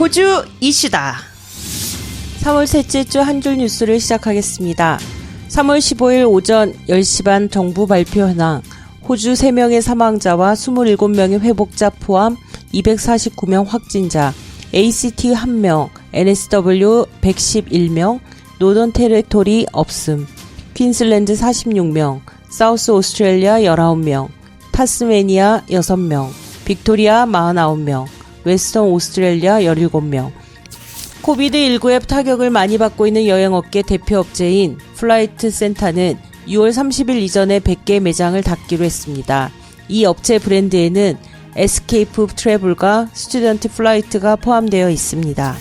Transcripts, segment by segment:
호주 이슈다. 3월 셋째 주 한 줄 뉴스를 시작하겠습니다. 3월 15일 오전 10시 반 정부 발표 현황. 호주 3명의 사망자와 27명의 회복자 포함 249명 확진자, ACT 1명, NSW 111명, 노던 테리토리 없음, 퀸슬랜드 46명, 사우스 오스트레일리아 19명, 타스메니아 6명, 빅토리아 49명, 웨스턴 오스트레일리아 17명. 코비드19의 타격을 많이 받고 있는 여행업계 대표업체인 플라이트 센터는 6월 30일 이전에 100개 매장을 닫기로 했습니다. 이 업체 브랜드에는 에스케이프 트래블과 스튜던트 플라이트가 포함되어 있습니다.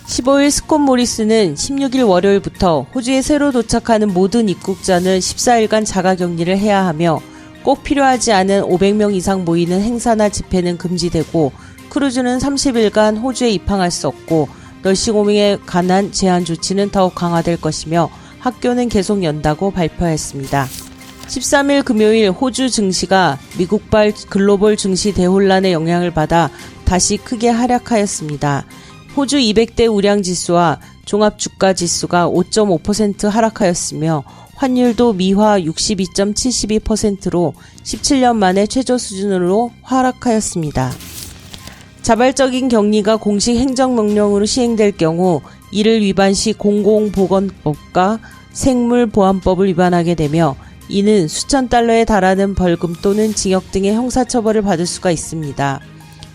15일 스콧 모리스는 16일 월요일부터 호주에 새로 도착하는 모든 입국자는 14일간 자가격리를 해야 하며 꼭 필요하지 않은 500명 이상 모이는 행사나 집회는 금지되고 크루즈는 30일간 호주에 입항할 수 없고 널싱홈에 관한 제한 조치는 더욱 강화될 것이며 학교는 계속 연다고 발표했습니다. 13일 금요일 호주 증시가 미국발 글로벌 증시 대혼란의 영향을 받아 다시 크게 하락하였습니다. 호주 200대 우량지수와 종합주가지수가 5.5% 하락하였으며 환율도 미화 62.72%로 17년 만에 최저 수준으로 하락하였습니다. 자발적인 격리가 공식 행정명령으로 시행될 경우 이를 위반 시 공공보건법과 생물보안법을 위반하게 되며 이는 수천 달러에 달하는 벌금 또는 징역 등의 형사처벌을 받을 수가 있습니다.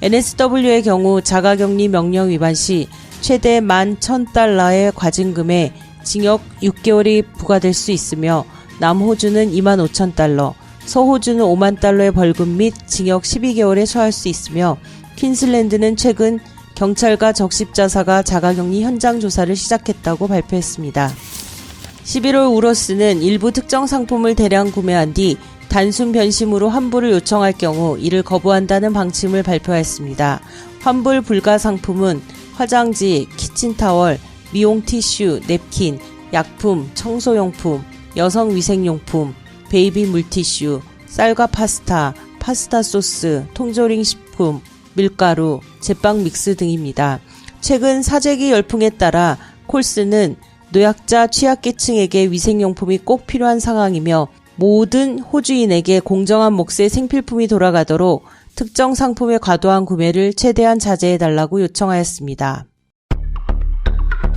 NSW의 경우 자가격리 명령 위반 시 최대 11,000달러의 과징금에 징역 6개월이 부과될 수 있으며 남호주는 25,000달러, 서호주는 5만 달러의 벌금 및 징역 12개월에 처할 수 있으며 퀸슬랜드는 최근 경찰과 적십자사가 자가격리 현장 조사를 시작했다고 발표했습니다. 11월 우러스는 일부 특정 상품을 대량 구매한 뒤 단순 변심으로 환불을 요청할 경우 이를 거부한다는 방침을 발표했습니다. 환불 불가 상품은 화장지, 키친타월, 미용 티슈, 냅킨, 약품, 청소용품, 여성 위생용품, 베이비 물티슈, 쌀과 파스타, 파스타 소스, 통조림 식품, 밀가루, 제빵 믹스 등입니다. 최근 사재기 열풍에 따라 콜스는 노약자 취약계층에게 위생용품이 꼭 필요한 상황이며 모든 호주인에게 공정한 몫의 생필품이 돌아가도록 특정 상품의 과도한 구매를 최대한 자제해달라고 요청하였습니다.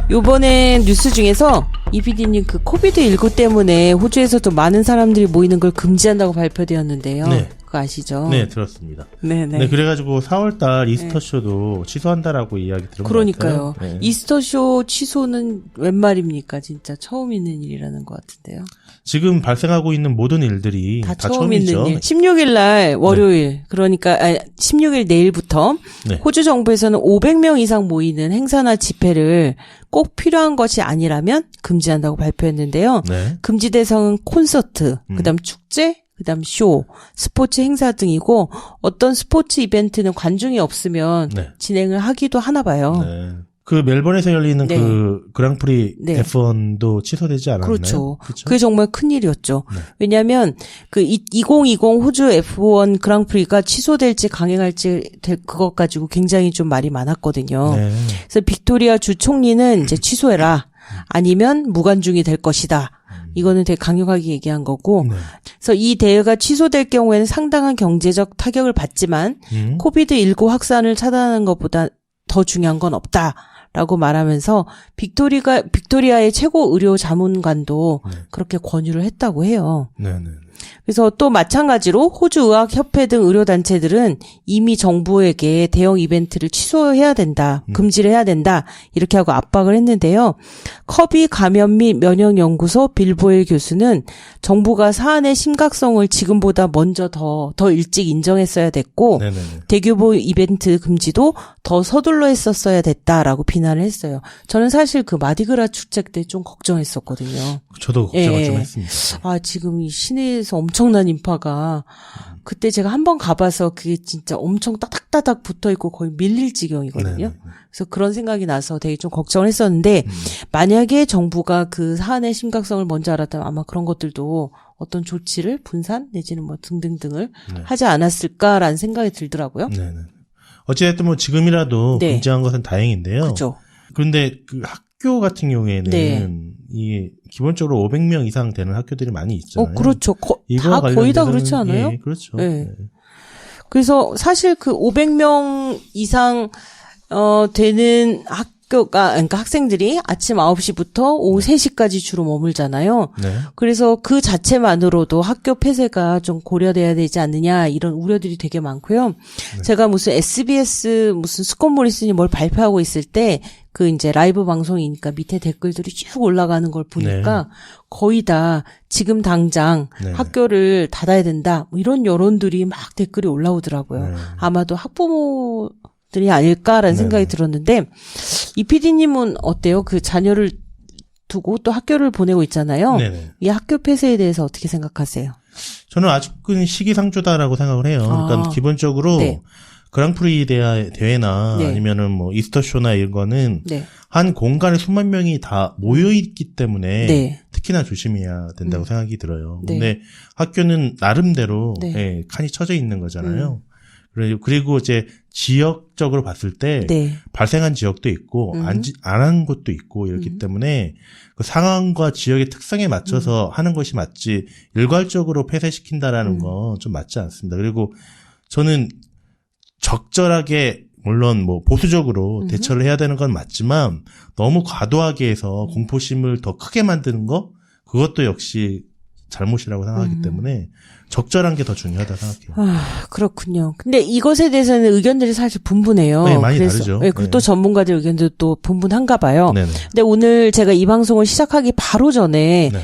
요번에 뉴스 중에서 이PD님 그 코비드19 때문에 호주에서도 많은 사람들이 모이는 걸 금지한다고 발표되었는데요. 네. 그거 아시죠? 네, 들었습니다. 네네. 네, 그래가지고 4월달 이스터쇼도 취소한다라고 이야기 들은 것 그러니까요. 같아요. 네. 이스터쇼 취소는 웬 말입니까? 진짜 처음 있는 일이라는 것 같은데요. 지금 발생하고 있는 모든 일들이 다 처음 처음이죠. 있는 일. 16일 날 월요일 그러니까 16일 내일부터 네. 호주 정부에서는 500명 이상 모이는 행사나 집회를 꼭 필요한 것이 아니라면 금지한다고 발표했는데요. 네. 금지 대상은 콘서트, 그다음 축제, 그다음 쇼, 스포츠 행사 등이고 어떤 스포츠 이벤트는 관중이 없으면 네. 진행을 하기도 하나 봐요. 네. 그 멜번에서 열리는 네. 그 그랑프리 네. F1도 취소되지 않았나요? 그렇죠. 그렇죠? 그게 정말 큰일이었죠. 네. 왜냐하면 그 2020 호주 F1 그랑프리가 취소될지 강행할지 될 그것 가지고 굉장히 좀 말이 많았거든요. 네. 그래서 빅토리아 주 총리는 이제 취소해라. 아니면 무관중이 될 것이다. 이거는 되게 강력하게 얘기한 거고. 네. 그래서 이 대회가 취소될 경우에는 상당한 경제적 타격을 받지만 코비드19 확산을 차단하는 것보다 더 중요한 건 없다라고 말하면서 빅토리아의 최고 의료 자문관도 네. 그렇게 권유를 했다고 해요. 네, 네. 그래서 또 마찬가지로 호주의학협회 등 의료단체들은 이미 정부에게 대형 이벤트를 취소해야 된다, 금지를 해야 된다 이렇게 하고 압박을 했는데요. 커비 감염 및 면역연구소 빌보일 교수는 정부가 사안의 심각성을 지금보다 먼저 더 일찍 인정했어야 됐고 네, 네. 대규모 이벤트 금지도 더 서둘러 했었어야 됐다라고 비난을 했어요. 저는 사실 그 마디그라 축제 때 좀 걱정했었거든요. 저도 걱정을 예. 좀 했습니다. 아, 지금 이 시내에서 엄청난 인파가 그때 제가 한번 가봐서 그게 진짜 엄청 따닥따닥 붙어있고 거의 밀릴 지경이거든요. 네네. 그래서 그런 생각이 나서 되게 좀 걱정을 했었는데 만약에 정부가 그 사안의 심각성을 먼저 알았다면 아마 그런 것들도 어떤 조치를 분산 내지는 뭐 등등등을 네. 하지 않았을까라는 생각이 들더라고요. 네네. 어찌됐든 뭐 지금이라도 네. 금지한 것은 다행인데요. 그렇죠. 그런데 그 학교 같은 경우에는 네. 이 기본적으로 500명 이상 되는 학교들이 많이 있잖아요. 그렇죠. 이거와 다 거의 다 관련돼서는- 그렇지 않아요? 예, 그렇죠. 네. 네. 그래서 사실 그 500명 이상 되는 그러니까 학생들이 아침 9시부터 오후 3시까지 주로 머물잖아요. 네. 그래서 그 자체만으로도 학교 폐쇄가 좀 고려돼야 되지 않느냐 이런 우려들이 되게 많고요. 제가 무슨 SBS 무슨 스콧 모리슨이 뭘 발표하고 있을 때 그 이제 라이브 방송이니까 밑에 댓글들이 쭉 올라가는 걸 보니까 거의 다 지금 당장 네. 학교를 닫아야 된다 뭐 이런 여론들이 막 댓글이 올라오더라고요. 네. 아마도 학부모들이 아닐까라는 네. 생각이 들었는데 이 PD님은 어때요? 그 자녀를 두고 또 학교를 보내고 있잖아요. 네네. 이 학교 폐쇄에 대해서 어떻게 생각하세요? 저는 아직은 시기상조다라고 생각을 해요. 그러니까 기본적으로 네. 그랑프리 대회나 네. 아니면은 뭐 이스터쇼나 이런 거는 네. 한 공간에 수만 명이 다 모여 있기 때문에 네. 특히나 조심해야 된다고 생각이 들어요. 네. 근데 학교는 나름대로 네. 예, 칸이 쳐져 있는 거잖아요. 그리고 이제 지역적으로 봤을 때 네. 발생한 지역도 있고 안 한 곳도 있고 이렇기 때문에 그 상황과 지역의 특성에 맞춰서 하는 것이 맞지 일괄적으로 폐쇄시킨다라는 건 좀 맞지 않습니다. 그리고 저는 적절하게 물론 뭐 보수적으로 대처를 해야 되는 건 맞지만 너무 과도하게 해서 공포심을 더 크게 만드는 거 그것도 역시 잘못이라고 생각하기 때문에 적절한 게 더 중요하다 생각해요. 그렇군요. 근데 이것에 대해서는 의견들이 사실 분분해요. 네, 많이 그래서, 다르죠. 네, 그리고 네. 또 전문가들 의견도 또 분분한가 봐요. 네네. 근데 오늘 제가 이 방송을 시작하기 바로 전에 네.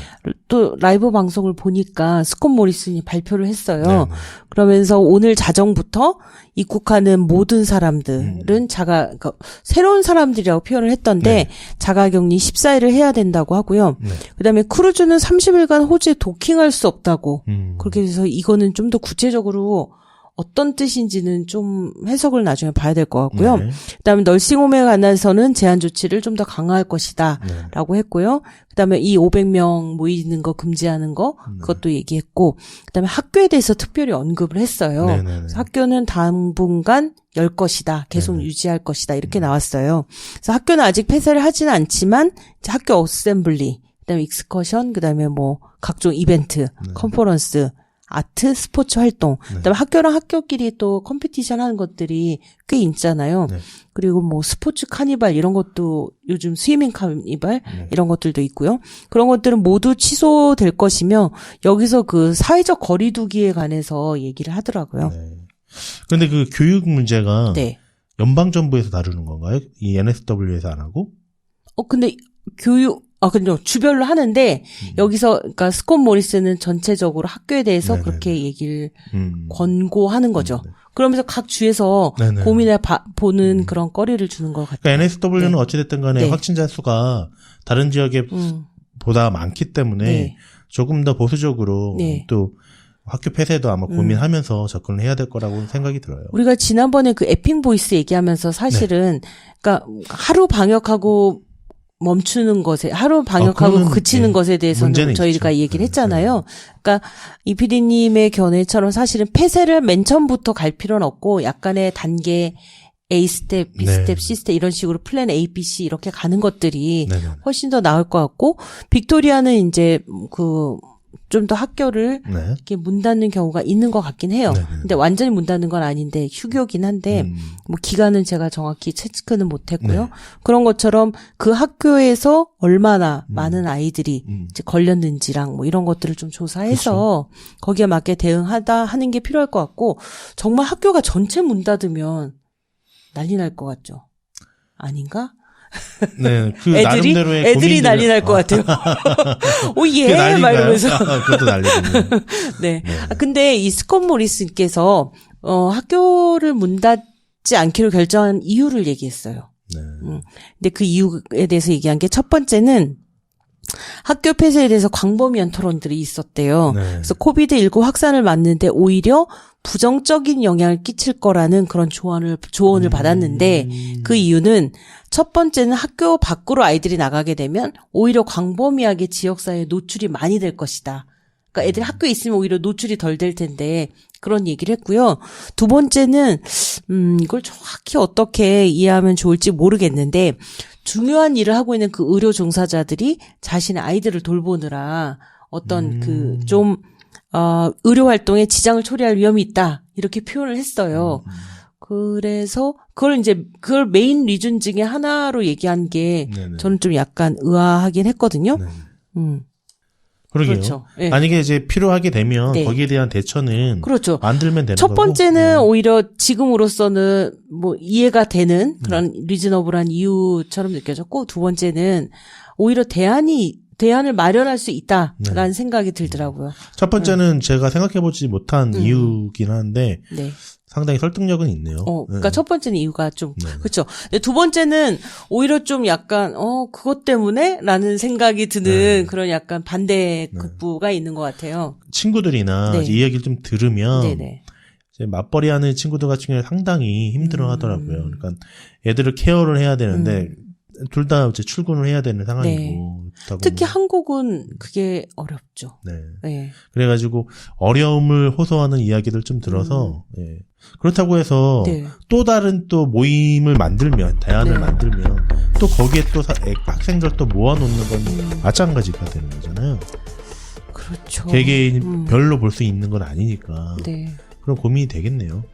또 라이브 방송을 보니까 스콧 모리슨이 발표를 했어요. 네네. 그러면서 오늘 자정부터 입국하는 모든 사람들은 그러니까 새로운 사람들이라고 표현을 했던데 네. 자가격리 14일을 해야 된다고 하고요. 네. 그다음에 크루즈는 30일간 호주에 도킹할 수 없다고. 그렇게 해서 이거는 좀 더 구체적으로 어떤 뜻인지는 좀 해석을 나중에 봐야 될 것 같고요. 네. 그다음에 널싱홈에 관해서는 제한 조치를 좀 더 강화할 것이다 네. 라고 했고요. 그다음에 이 500명 모이는 거 금지하는 거 그것도 얘기했고 그다음에 학교에 대해서 특별히 언급을 했어요. 네네네. 그래서 학교는 당분간 열 것이다. 계속 네네. 유지할 것이다. 이렇게 나왔어요. 그래서 학교는 아직 폐쇄를 하지는 않지만 이제 학교 어셈블리 그다음에 익스커션 그다음에 뭐 각종 이벤트, 컨퍼런스 아트, 스포츠 활동, 그다음에 학교랑 학교끼리 또 컴피티션 하는 것들이 꽤 있잖아요. 네. 그리고 뭐 스포츠 카니발 이런 것도 요즘 스위밍 카니발 이런 것들도 있고요. 그런 것들은 모두 취소될 것이며 여기서 그 사회적 거리두기에 관해서 얘기를 하더라고요. 네. 그런데 그 교육 문제가 네. 연방정부에서 다루는 건가요? 이 NSW에서 안 하고? 근데 근데 주별로 하는데 여기서 그러니까 스콧 모리슨은 전체적으로 학교에 대해서 네네네. 그렇게 얘기를 음. 권고하는 거죠. 그러면서 각 주에서 네네. 고민해 보는 그런 거리를 주는 것 같아요. 그러니까 NSW는 네. 어찌됐든 간에 네. 확진자 수가 다른 지역에 보다 많기 때문에 네. 조금 더 보수적으로 네. 또 학교 폐쇄도 아마 고민하면서 접근을 해야 될 거라고 생각이 들어요. 우리가 지난번에 그 에핑 보이스 얘기하면서 사실은 그러니까 하루 방역하고 멈추는 것에 하루 방역하고 그거는, 그치는 네, 것에 대해서는 문제는 저희가 있죠. 얘기를 네, 했잖아요. 그러니까 이 PD님의 견해처럼 사실은 폐쇄를 맨 처음부터 갈 필요는 없고 약간의 단계 A 스텝, B 네. 스텝, C 스텝 이런 식으로 플랜 A, B, C 이렇게 가는 것들이 네네. 훨씬 더 나을 것 같고 빅토리아는 이제 좀 더 학교를 네. 이렇게 문 닫는 경우가 있는 것 같긴 해요. 네네. 근데 완전히 문 닫는 건 아닌데 휴교긴 한데 뭐 기간은 제가 정확히 체크는 못했고요. 네. 그런 것처럼 그 학교에서 얼마나 많은 아이들이 이제 걸렸는지랑 뭐 이런 것들을 좀 조사해서 거기에 맞게 하는 게 필요할 것 같고 정말 학교가 전체 문 닫으면 난리 날 것 같죠. 아닌가? 네, 그 나름대로의 애들이 고민들을- 난리 날 것 같아요. 오예 그게 난리인가요? 막 이러면서. 그것도 난리군요. 네. 근데 이 스콧 모리슨께서 학교를 문 닫지 않기로 결정한 이유를 얘기했어요. 네. 근데 그 이유에 대해서 얘기한 게 첫 번째는 학교 폐쇄에 대해서 광범위한 토론들이 있었대요. 네. 그래서 코비드19 확산을 막는데 오히려 부정적인 영향을 끼칠 거라는 그런 조언을 받았는데 그 이유는 첫 번째는 학교 밖으로 아이들이 나가게 되면 오히려 광범위하게 지역사회에 노출이 많이 될 것이다. 그러니까 애들이 학교에 있으면 오히려 노출이 덜 될 텐데 그런 얘기를 했고요. 두 번째는 이걸 정확히 어떻게 이해하면 좋을지 모르겠는데 중요한 일을 하고 있는 그 의료 종사자들이 자신의 아이들을 돌보느라 어떤 그 좀 의료 활동에 지장을 초래할 위험이 있다 이렇게 표현을 했어요. 그래서 그걸 메인 리즌 중에 하나로 얘기한 게 네네. 저는 좀 약간 의아하긴 했거든요. 네. 그러게요. 그렇죠. 네. 만약에 이제 필요하게 되면 네. 거기에 대한 대처는 그렇죠. 만들면 되는 첫 거고. 번째는 오히려 지금으로서는 뭐 이해가 되는 그런 리즈너블한 이유처럼 느껴졌고 두 번째는 오히려 대안을 마련할 수 있다라는 생각이 들더라고요. 첫 번째는 제가 생각해보지 못한 이유긴 한데 네. 상당히 설득력은 있네요. 그러니까 첫 번째는 이유가 좀 네. 그렇죠. 근데 두 번째는 오히려 좀 약간 그것 때문에라는 생각이 드는 그런 약간 반대 극부가 있는 것 같아요. 친구들이나 네. 이제 이야기를 좀 들으면 네네. 이제 맞벌이하는 친구들 같은 경우에 상당히 힘들어하더라고요. 그러니까 애들을 케어를 해야 되는데 둘 다 이제 출근을 해야 되는 상황이고 네. 그렇다 특히 보면. 한국은 그게 어렵죠. 네. 네. 그래가지고 어려움을 호소하는 이야기들 좀 들어서 예. 그렇다고 해서 네. 또 다른 또 모임을 만들면 대안을 네. 만들면 또 거기에 또 학생들 또 모아놓는 건 마찬가지가 되는 거잖아요. 그렇죠. 개개인 별로 볼 수 있는 건 아니니까 네. 그런 고민이 되겠네요.